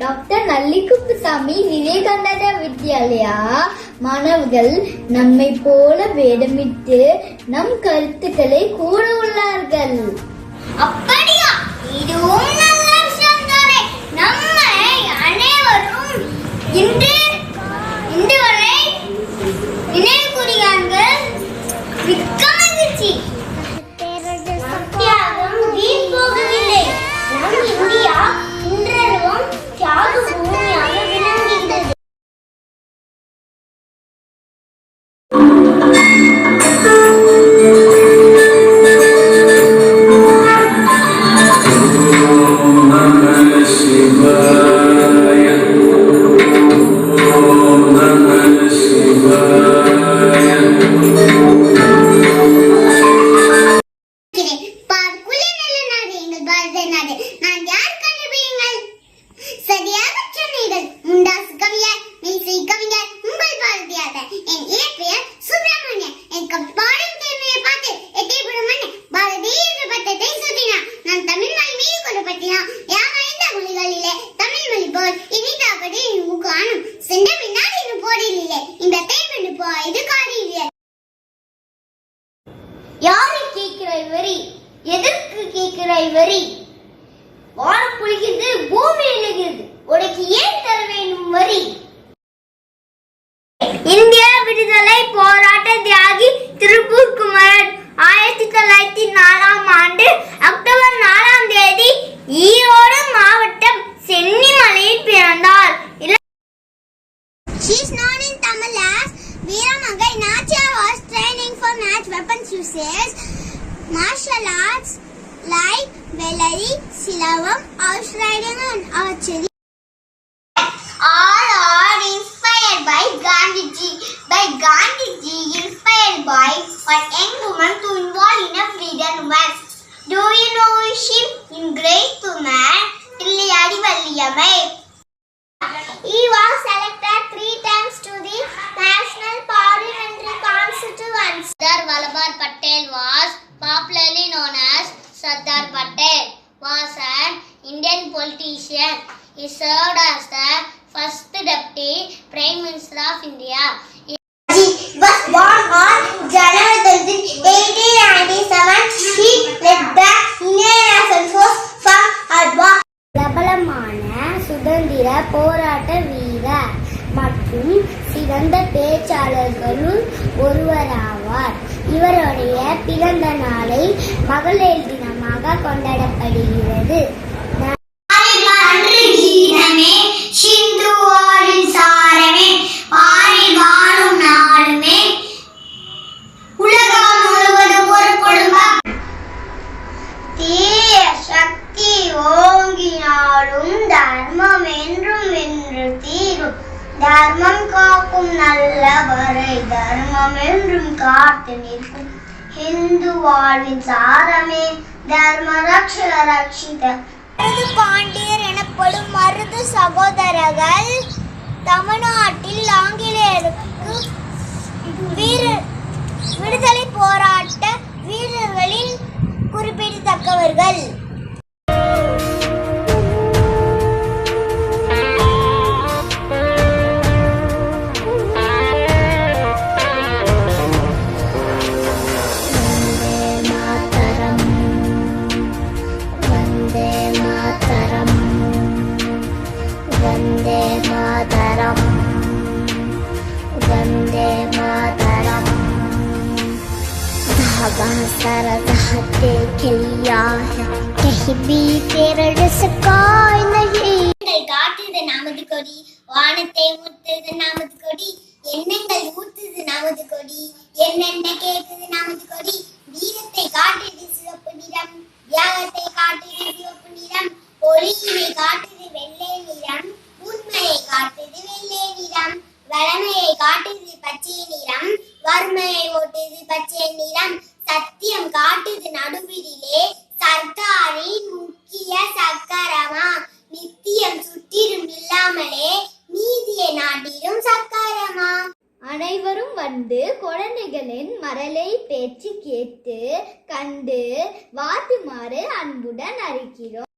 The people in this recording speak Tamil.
டாக்டர் நல்லிக்குப்புசாமி விவேகானந்தா வித்யாலயா மாணவர்கள் நம்மை போல வேடமிட்டு நம் கருத்துக்களை கூற உள்ளார்கள். அப்படியா? இதுவும் நல்ல விஷயம் தானே. நம்மை அனைவரும் இன்று வரை நினைவு கூறுகிறார்கள். மிக்க மகிழ்ச்சி. சத்தியாகம் வீண் போகவில்லை. நம் இந்தியா இன்றளவும் தியாக பூமியாக விளங்குகிறது. யாரை கேட்கிறாய் வரி? எதற்கு கேட்கிறாய் வரி? வானம் பொழிகிறது, பூமி எழுகிறது, உனக்கு ஏன் தர வேண்டும் வரி? இந்திய விடுதலை போராட்ட தியாகி திருப்பூர் குமரன் 1904 அக்டோபர் 4 ஈரோடு மாவட்டம் சென்னிமலையில் பிறந்தார். She is known in Tamil as Veeramagai. Nachiar was training for match weapons uses, martial arts like velari, silavam, horse riding and archery. All are inspired by Gandhiji. Inspired by one young woman to involve in a freedom movement. Do you know him? In great woman, Illiyadi Valliyamai. He was selected 3 times to the National Parliamentary Constituency. Sardar Vallabhbhai Patel was popularly known as Sardar Patel. Was an Indian politician. He served as the first Deputy Prime Minister of India. He was born on January 1897. He led the Indian National Force from Adwa. பிரபலமான சுதந்திர போராட்ட வீரர் மற்றும் சிறந்த பேச்சாளர்களுள் ஒருவராவார். இவருடைய பிறந்த நாளை மகளிர் தினமாக கொண்டாடப்படுகிறது. தர்மம் என்றும் வென்று தீரும். தர்மம் காக்கும் நல்லவரை தர்மம் என்றும் காத்து நிற்கும். இந்து வாழ்வின் சாரமே தர்ம ரக்ஷக ரக்ஷித. பாண்டியர் எனப்படும் மருது சகோதரர்கள் தமிழ்நாட்டில் ஆங்கிலேயருக்கு விடுதலை போராட்ட வீரர்களில் குறிப்பிடத்தக்கவர்கள். காட்டுது நமது கொடி, வானத்தை ஊத்துது நமது கொடி, எண்ணங்கள் ஊத்துது நமது கொடி, என்னென்ன கேட்குது நமது கொடி. வீரத்தை காட்டுது சிவப்பு நிறம், தியாகத்தை காட்டுது சிவப்பு நிறம், ஒளியினை காட்டுது வெள்ளை நிறம், உண்மையை காட்டுது வெள்ளை நிறம், வளமையை காட்டுது பச்சை நிறம், வறுமையை ஓட்டுது பச்சை நிறம், சத்தியம் காட்டுது நடுவிலே சர்க்காரின் முக்கிய சக்கரமா, நித்தியம் சுற்றிலும் இல்லாமலே நீதியை நாட்டிலும் சக்கரமா. அனைவரும் வந்து குழந்தைகளின் மரலை பேச்சு கேட்டு கண்டு வாத்துமாறு அன்புடன் அறிக்கிறோம்.